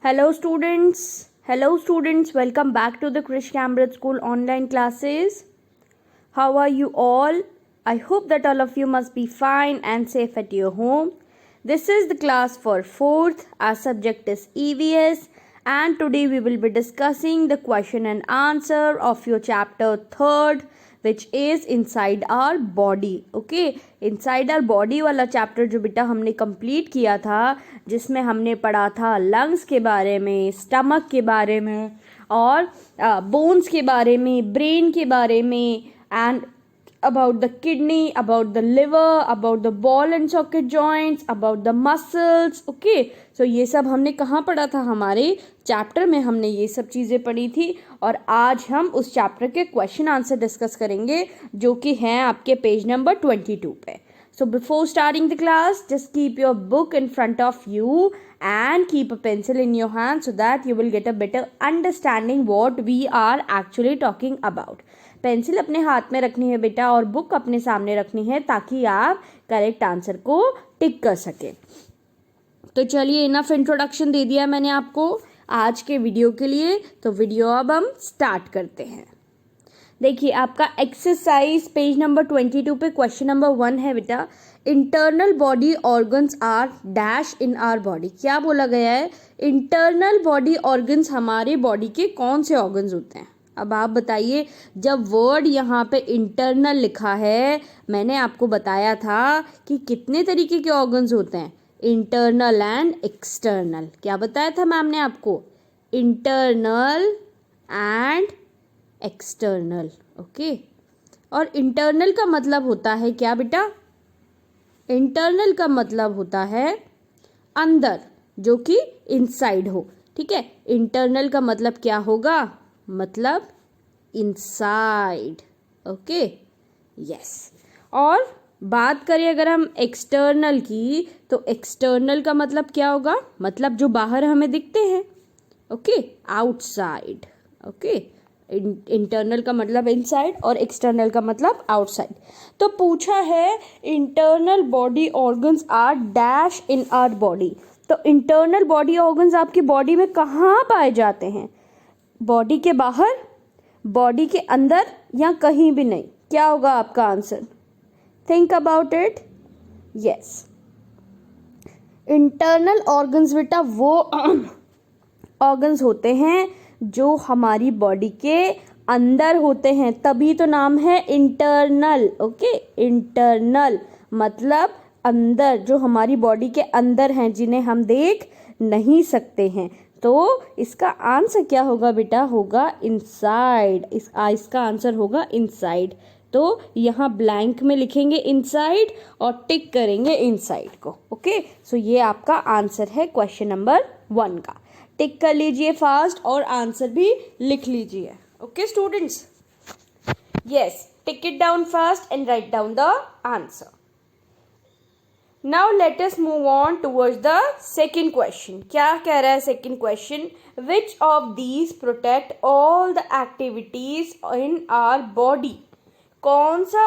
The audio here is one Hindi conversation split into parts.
Hello students, welcome back to the Krish Cambridge School online classes. How are you all? I hope that all of you must be fine and safe at your home. This is the class for 4th. Our subject is EVS and today we will be discussing the question and answer of your chapter 3rd, which is inside our body. Okay, inside our body वाला चैप्टर जो बेटा हमने कंप्लीट किया था, जिसमें हमने पढ़ा था लंग्स के बारे में, स्टमक के बारे में और बोन्स के बारे में, ब्रेन के बारे में and about the kidney, about the liver, about the ball and socket joints, about the muscles. Okay, so ये सब हमने कहाँ पढ़ा था? हमारे चैप्टर में हमने ये सब चीज़ें पढ़ी थी और आज हम उस चैप्टर के क्वेश्चन आंसर डिस्कस करेंगे जो कि हैं आपके पेज नंबर 22 पे. So before starting the class, just keep your book in front of you and keep a pencil in your hand so that you will get a better understanding what we are actually talking about. Pencil अपने हाथ में रखनी है बेटा और बुक अपने सामने रखनी है ताकि आप करेक्ट आंसर को टिक कर सकें. तो चलिए, इनफ इंट्रोडक्शन दे दिया मैंने आपको आज के वीडियो के लिए. तो वीडियो अब हम स्टार्ट करते हैं. देखिए, आपका एक्सरसाइज पेज नंबर 22 पे क्वेश्चन नंबर 1 है बेटा. Internal body organs are dash in our body. क्या बोला गया है? इंटरनल बॉडी ऑर्गन्स हमारे बॉडी के कौन से ऑर्गन्स होते हैं? अब आप बताइए. जब वर्ड यहाँ पे इंटरनल लिखा है, मैंने आपको बताया था कि कितने तरीके के ऑर्गन्स होते हैं, इंटरनल एंड एक्सटर्नल. क्या बताया था मैम ने आपको? Internal and external. ओके, और इंटरनल का मतलब होता है क्या बेटा? इंटरनल का मतलब होता है अंदर, जो कि इनसाइड हो. ठीक है, इंटरनल का मतलब क्या होगा? मतलब इनसाइड. Okay, yes. और बात करें अगर हम एक्सटर्नल की, तो एक्सटर्नल का मतलब क्या होगा? मतलब जो बाहर हमें दिखते हैं. Okay, outside. ओके, इंटरनल का मतलब इनसाइड और एक्सटर्नल का मतलब आउटसाइड. तो पूछा है internal body organs are dash in our body. तो इंटरनल बॉडी ऑर्गन्स आपकी बॉडी में कहाँ पाए जाते हैं? बॉडी के बाहर, बॉडी के अंदर, या कहीं भी नहीं? क्या होगा आपका answer? Think about it. Yes, internal organs बेटा वो ऑर्गन्स होते हैं जो हमारी बॉडी के अंदर होते हैं, तभी तो नाम है इंटरनल. ओके, इंटरनल मतलब अंदर, जो हमारी बॉडी के अंदर हैं, जिन्हें हम देख नहीं सकते हैं. तो इसका आंसर क्या होगा बेटा? होगा इनसाइड. इसका आंसर होगा इनसाइड. तो यहाँ ब्लैंक में लिखेंगे इनसाइड और टिक करेंगे इनसाइड को. ओके, सो ये आपका आंसर है क्वेश्चन नंबर 1 का. टिक कर लीजिए फास्ट और आंसर भी लिख लीजिए. Okay students, yes, tick it down fast and write down the answer. Now let us move on towards the second question. क्या कह रहा है second question? Which of these protect all the activities in our body? कौन सा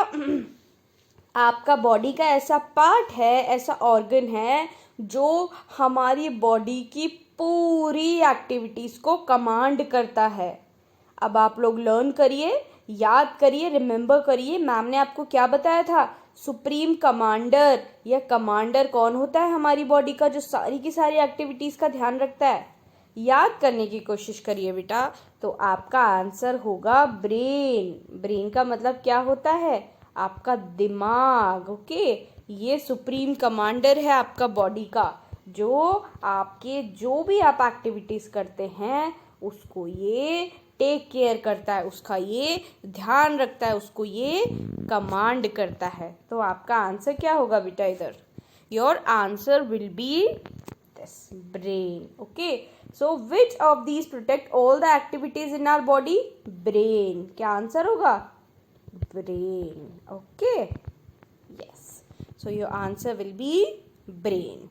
आपका बॉडी का ऐसा पार्ट है, ऐसा ऑर्गन है जो हमारी बॉडी की पूरी एक्टिविटीज को कमांड करता है? अब आप लोग लर्न करिए, याद करिए, रिमेंबर करिए. मैम ने आपको क्या बताया था? सुप्रीम कमांडर या कमांडर कौन होता है हमारी बॉडी का, जो सारी की सारी एक्टिविटीज का ध्यान रखता है? याद करने की कोशिश करिए बेटा. तो आपका आंसर होगा ब्रेन. ब्रेन का मतलब क्या होता है? आपका दिमाग. ओके, ये सुप्रीम कमांडर है आपका बॉडी का, जो आपके जो भी आप एक्टिविटीज करते हैं उसको ये टेक केयर करता है, उसका ये ध्यान रखता है, उसको ये कमांड करता है. तो आपका आंसर क्या होगा बेटा इधर? Your answer will be this, brain. Okay, so which of these protect all the activities in our body? Brain. क्या आंसर होगा? Brain. Okay, yes, so your answer will be brain.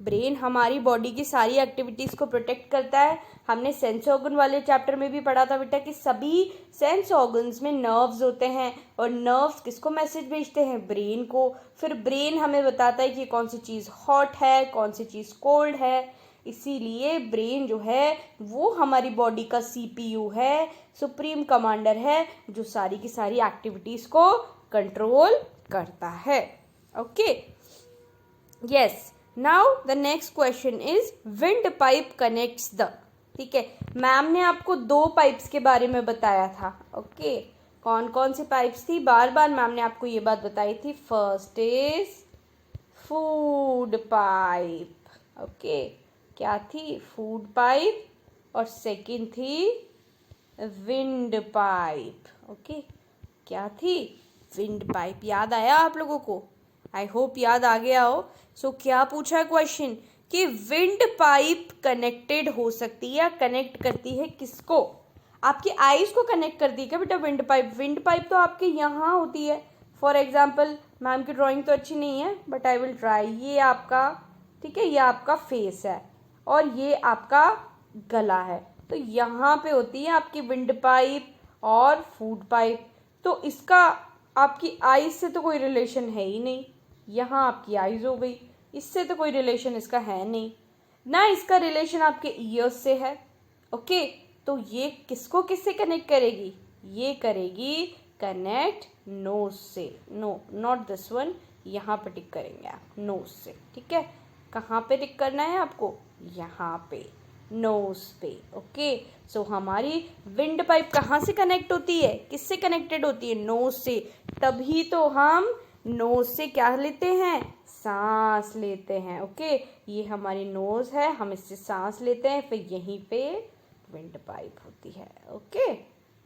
Brain हमारी बॉडी की सारी एक्टिविटीज को प्रोटेक्ट करता है. हमने सेंस ऑर्गन वाले चैप्टर में भी पढ़ा था बेटा कि सभी सेंस ऑर्गन्स में नर्व्स होते हैं और नर्व्स किसको मैसेज भेजते हैं? ब्रेन को. फिर ब्रेन हमें बताता है कि कौन सी चीज़ हॉट है, कौन सी चीज़ कोल्ड है. इसीलिए ब्रेन जो है वो हमारी बॉडी का सीपीयू है, सुप्रीम कमांडर है, जो सारी की सारी एक्टिविटीज को कंट्रोल करता है. Okay, yes. Now the next question is wind pipe connects the. ठीक है, मैम ने आपको 2 पाइप्स के बारे में बताया था. ओके, कौन कौन सी पाइप्स थी? बार बार मैम ने आपको ये बात बताई थी. First is food pipe. Okay, क्या थी? Food pipe. और सेकंड थी विंड पाइप. ओके, क्या थी? Wind pipe. याद आया आप लोगों को? आई होप याद आ गया हो. सो क्या पूछा है क्वेश्चन कि विंड पाइप कनेक्टेड हो सकती है या कनेक्ट करती है किसको? आपकी आईज को कनेक्ट करती है क्या बेटा विंड पाइप? विंड पाइप तो आपके यहाँ होती है. फॉर एग्जाम्पल, मैम की ड्राइंग तो अच्छी नहीं है बट आई विल ट्राई. ये आपका, ठीक है, ये आपका फेस है और ये आपका गला है. तो यहाँ पे होती है आपकी विंड पाइप और फूड पाइप. तो इसका आपकी आईज से तो कोई रिलेशन है ही नहीं. यहाँ आपकी आईज हो गई, इससे तो कोई रिलेशन इसका है नहीं ना. इसका रिलेशन आपके ईयर्स से है. ओके, तो ये किसको किससे कनेक्ट करेगी? ये करेगी कनेक्ट नोज से. No, not this one. यहाँ पे टिक करेंगे आप नोज से. ठीक है, कहाँ पे टिक करना है आपको? यहाँ पे, नोज पे. ओके, सो हमारी विंड पाइप कहाँ से कनेक्ट होती है? किससे कनेक्टेड होती है? नोज से. तभी तो हम नोज से क्या लेते हैं? सांस लेते हैं. ओके, ये हमारी नोज है, हम इससे सांस लेते हैं, फिर यहीं पे विंड पाइप होती है. Okay,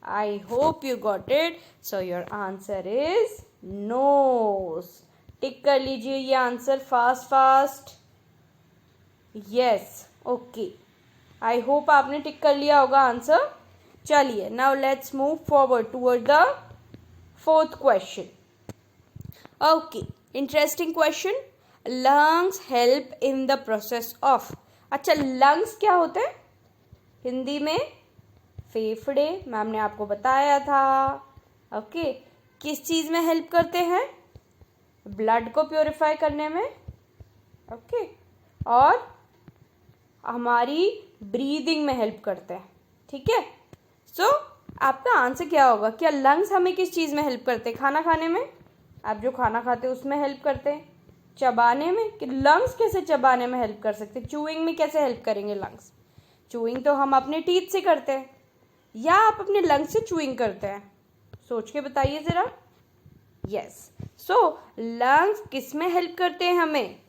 I hope you got it. So your answer is nose. Tick कर लीजिए ये answer fast fast. Yes, okay, I hope आपने टिक कर लिया होगा आंसर. चलिए, now let's move forward toward the 4th question. Okay, interesting question. Lungs help in the process of. अच्छा, लंग्स क्या होते हैं हिंदी में? फेफड़े. मैम ने आपको बताया था. ओके, किस चीज में हेल्प करते हैं? ब्लड को प्योरीफाई करने में. ओके, और हमारी ब्रीदिंग में हेल्प करते हैं. ठीक है, सो आपका आंसर क्या होगा? क्या लंग्स हमें किस चीज में हेल्प करते हैं? खाना खाने में. आप जो खाना खाते हैं उसमें हेल्प करते हैं. चबाने में, कि लंग्स कैसे चबाने में हेल्प कर सकते हैं? चूइंग में कैसे हेल्प करेंगे लंग्स? चूइंग तो हम अपने टीथ से करते हैं, या आप अपने लंग्स से चूइंग करते हैं? सोच के बताइए जरा. यस, सो लंग्स किस में हेल्प करते हैं? हमें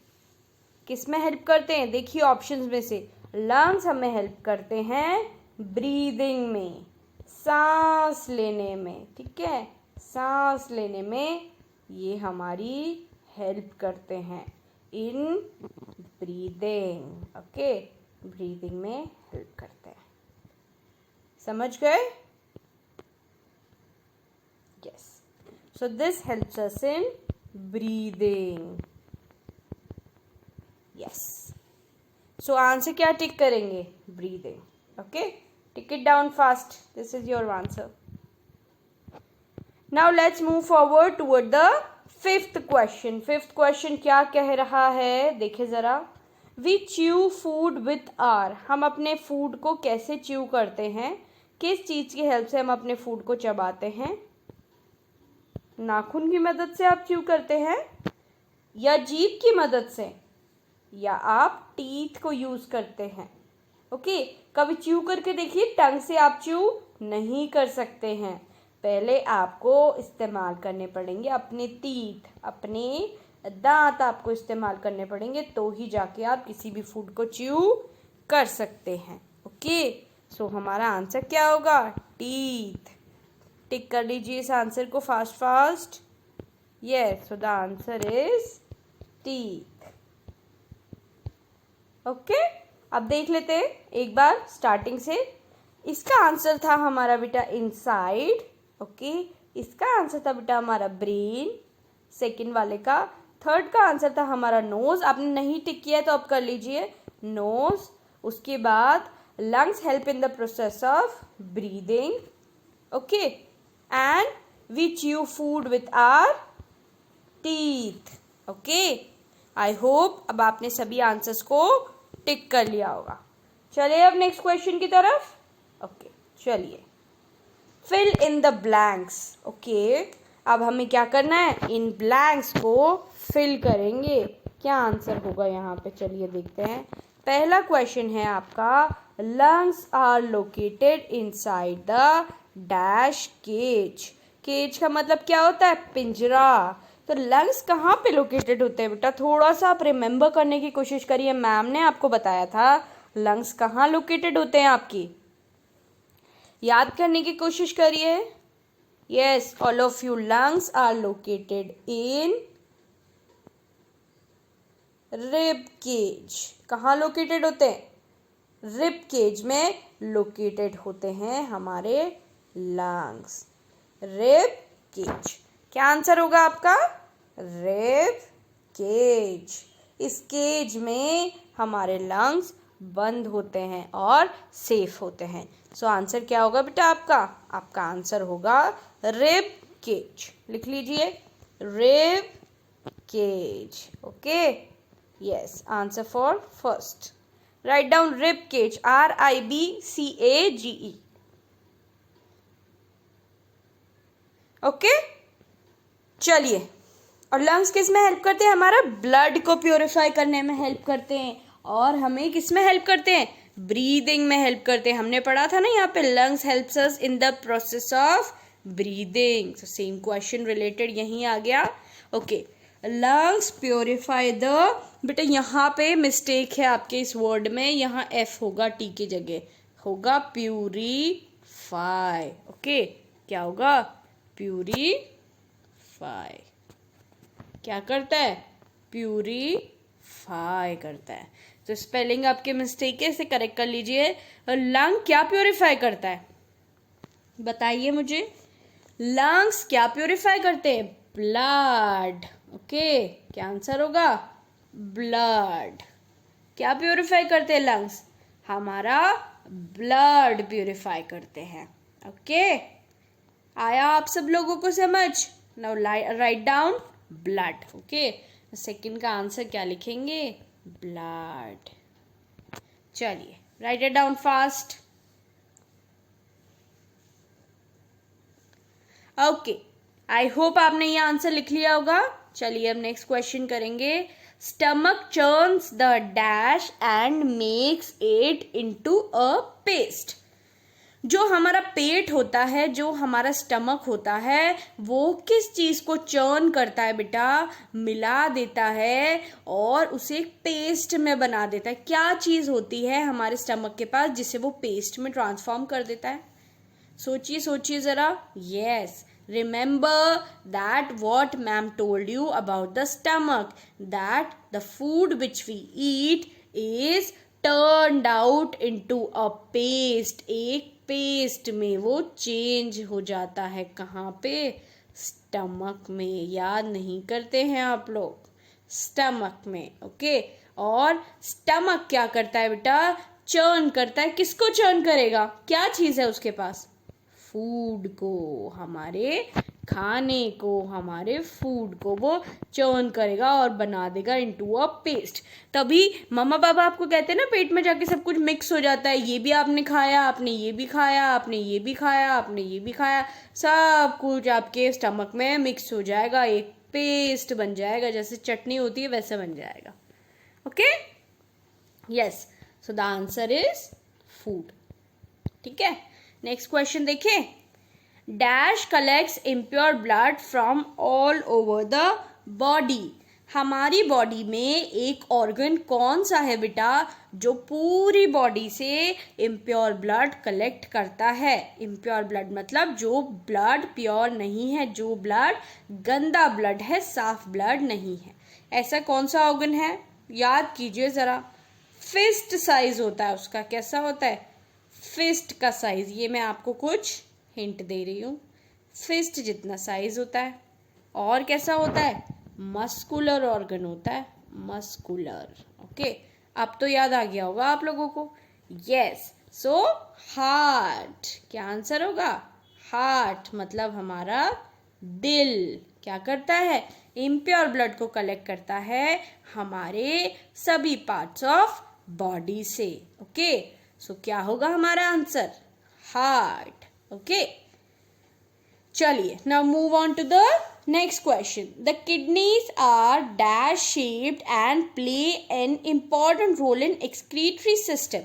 किस में हेल्प करते हैं? देखिए ऑप्शंस में से. लंग्स हमें हेल्प करते हैं ब्रीदिंग में, सांस लेने में. ठीक है, सांस लेने में ये हमारी हेल्प करते हैं इन ब्रीदिंग. ओके, ब्रीदिंग में हेल्प करते हैं. समझ गए? Yes, so this helps us in breathing. Yes, so answer क्या टिक करेंगे? Breathing. Okay, tick it down fast. This is your answer. Now let's move forward toward the 5th question. 5th question क्या कह रहा है? देखिए जरा. We chew food with our. हम अपने फूड को कैसे च्यू करते हैं? किस चीज की हेल्प से हम अपने फूड को चबाते हैं? नाखून की मदद से आप च्यू करते हैं, या जीभ की मदद से, या आप टीथ को यूज करते हैं? ओके, कभी च्यू करके देखिए. टंग से आप च्यू नहीं कर सकते हैं. पहले आपको इस्तेमाल करने पड़ेंगे अपने टीथ, अपने दांत आपको इस्तेमाल करने पड़ेंगे, तो ही जाके आप किसी भी फूड को च्यू कर सकते हैं. ओके, सो हमारा आंसर क्या होगा? टीथ. टिक कर लीजिए इस आंसर को fast fast. Yes, so the answer is teeth. Okay, अब देख लेते हैं एक बार स्टार्टिंग से. इसका आंसर था हमारा बेटा इनसाइड. ओके, इसका आंसर था बेटा हमारा ब्रेन, सेकंड वाले का. थर्ड का आंसर था हमारा नोज. आपने नहीं टिक किया है तो आप कर लीजिए नोज. उसके बाद lungs help in the process of breathing. Okay, and we chew food with our teeth. Okay, I hope अब आपने सभी आंसर्स को टिक कर लिया होगा। चलिए अब नेक्स्ट क्वेश्चन की तरफ। ओके चलिए, fill in the blanks. Okay, अब हमें क्या करना है, इन ब्लैंक्स को फिल करेंगे। क्या आंसर होगा यहाँ पे, चलिए देखते हैं। पहला क्वेश्चन है आपका, lungs are located inside the dash cage. Cage का मतलब क्या होता है, पिंजरा। तो लंग्स कहाँ पे लोकेटेड होते हैं बेटा, थोड़ा सा आप रिमेंबर करने की कोशिश करिए। मैम ने आपको बताया था लंग्स कहाँ लोकेटेड होते हैं आपकी, याद करने की कोशिश करिए। Yes, all of you, lungs are located in rib cage. कहाँ लोकेटेड होते हैं, रिब केज में लोकेटेड होते हैं हमारे लंग्स, रिब केज। क्या आंसर होगा आपका, रिब केज। इस केज में हमारे लंग्स बंद होते हैं और सेफ होते हैं। सो आंसर क्या होगा बेटा आपका, आपका आंसर होगा रिब केज। लिख लीजिए, rib cage. Okay, yes, answer for first. Right down rib cage, RIBCAGE। Okay, चलिए, और लंग्स किस में हेल्प करते हैं, हमारा ब्लड को प्योरीफाई करने में हेल्प करते हैं, और हमें किस में हेल्प करते हैं, ब्रीदिंग में हेल्प करते हैं। हमने पढ़ा था ना यहाँ पे, lungs helps us in the process of breathing. So same question related यहीं आ गया। ओके, लंग्स प्योरीफाई द, बेटा यहाँ पे मिस्टेक है आपके इस वर्ड में, यहाँ F होगा, T की जगह होगा प्यूरीफाई। ओके, क्या होगा, प्यूरीफाई। क्या करता है, प्यूरीफाई करता है। तो स्पेलिंग आपके मिस्टेक है, इसे करेक्ट कर लीजिए। लंग क्या प्योरीफाई करता है, बताइए मुझे। लंग्स क्या प्योरीफाई करते हैं, ब्लड। ओके, क्या आंसर होगा, ब्लड। क्या प्योरीफाई करते हैं लंग्स, हमारा ब्लड प्योरीफाई करते हैं। ओके, आया आप सब लोगों को समझ। Now write down blood. Okay, second का आंसर क्या लिखेंगे, ब्लड। चलिए, right it down fast. Okay, I hope आपने ये आंसर लिख लिया होगा। चलिए अब नेक्स्ट क्वेश्चन करेंगे। Stomach churns the dash and makes it into a paste. जो हमारा पेट होता है, जो हमारा स्टमक होता है, वो किस चीज को चर्न करता है बेटा, मिला देता है और उसे पेस्ट में बना देता है। क्या चीज होती है हमारे स्टमक के पास जिसे वो पेस्ट में ट्रांसफॉर्म कर देता है, सोचिए सोचिए जरा। Yes, remember that what ma'am told you about the stomach, that the food which we eat is turned out into a paste। एक पेस्ट में वो चेंज हो जाता है, कहाँ पे, स्टमक में। याद नहीं करते हैं आप लोग, स्टमक में। ओके, और स्टमक क्या करता है बेटा, चर्न करता है। किसको चर्न करेगा, क्या चीज है उसके पास, फूड को, हमारे खाने को, हमारे फूड को वो चर्न करेगा और बना देगा इनटू अ पेस्ट। तभी मम्मा पापा आपको कहते हैं ना, पेट में जाके सब कुछ मिक्स हो जाता है। ये भी आपने खाया, आपने ये भी खाया, आपने ये भी खाया, आपने ये भी खाया, सब कुछ आपके स्टमक में मिक्स हो जाएगा, एक पेस्ट बन जाएगा, जैसे चटनी होती है वैसे बन जाएगा। Okay, yes, so the answer is food. ठीक है, नेक्स्ट क्वेश्चन देखिए। Dash collects impure blood from all over the body. हमारी बॉडी में एक ऑर्गन कौन सा है बेटा, जो पूरी बॉडी से इम्प्योर ब्लड कलेक्ट करता है। इम्प्योर ब्लड मतलब जो ब्लड प्योर नहीं है, जो ब्लड गंदा ब्लड है, साफ ब्लड नहीं है। ऐसा कौन सा ऑर्गन है, याद कीजिए जरा। फिस्ट साइज होता है उसका, कैसा होता है, फिस्ट का साइज। ये मैं आपको कुछ हिंट दे रही हूँ, फिस्ट जितना साइज होता है। और कैसा होता है, मस्कुलर ऑर्गन होता है, मस्कुलर। ओके, अब तो याद आ गया होगा आप लोगों को। Yes, so heart. क्या आंसर होगा, हार्ट मतलब हमारा दिल। क्या करता है, इम्प्योर ब्लड को कलेक्ट करता है हमारे सभी पार्ट्स ऑफ बॉडी से. ओके, सो क्या होगा हमारा आंसर? हार्ट. ओके, चलिए now move on to the next question. The kidneys are dash shaped and play an important role in excretory system.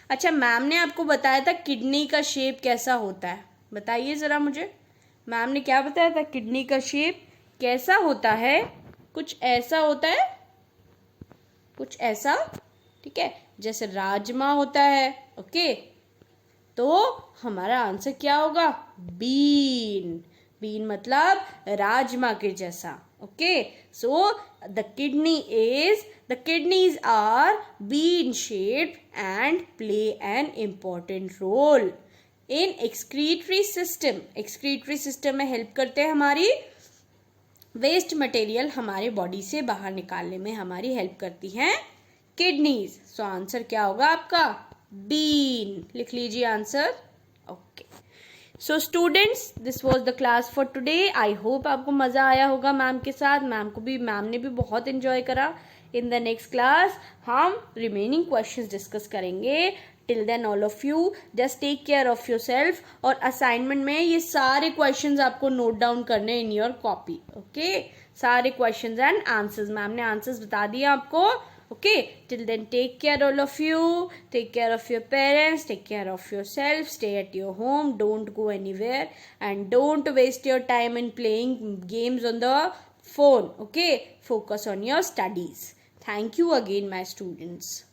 अच्छा, मैम ने आपको बताया था किडनी का शेप कैसा होता है, बताइए जरा मुझे. मैम ने क्या बताया था? किडनी का शेप कैसा होता है? कुछ ऐसा होता है, कुछ ऐसा. ठीक है, जैसे राजमा होता है. ओके, तो हमारा आंसर क्या होगा? बीन. बीन मतलब राजमा के जैसा. Okay, so the kidneys are bean shaped and play an important role in excretory system. Excretory system में हेल्प करते हैं, हमारी वेस्ट मटेरियल हमारे बॉडी से बाहर निकालने में हमारी हेल्प करती हैं किडनीज. सो आंसर क्या होगा आपका? बीन. लिख लीजिए answer. Okay, so students, this was the class for today. I hope आपको मजा आया होगा मैम के साथ. मैम ने भी बहुत एंजॉय करा. इन द नेक्स्ट क्लास हम रिमेनिंग क्वेश्चंस डिस्कस करेंगे. Till then all of you just take care of yourself. और असाइनमेंट में ये सारे क्वेश्चंस आपको नोट डाउन करने इन योर कॉपी. ओके, सारे क्वेश्चंस एंड आंसर्स. मैम ने आंसर्स बता दिया आपको. Okay, till then take care all of you. Take care of your parents. Take care of yourself. Stay at your home. Don't go anywhere. And don't waste your time in playing games on the phone. Okay, focus on your studies. Thank you again, my students.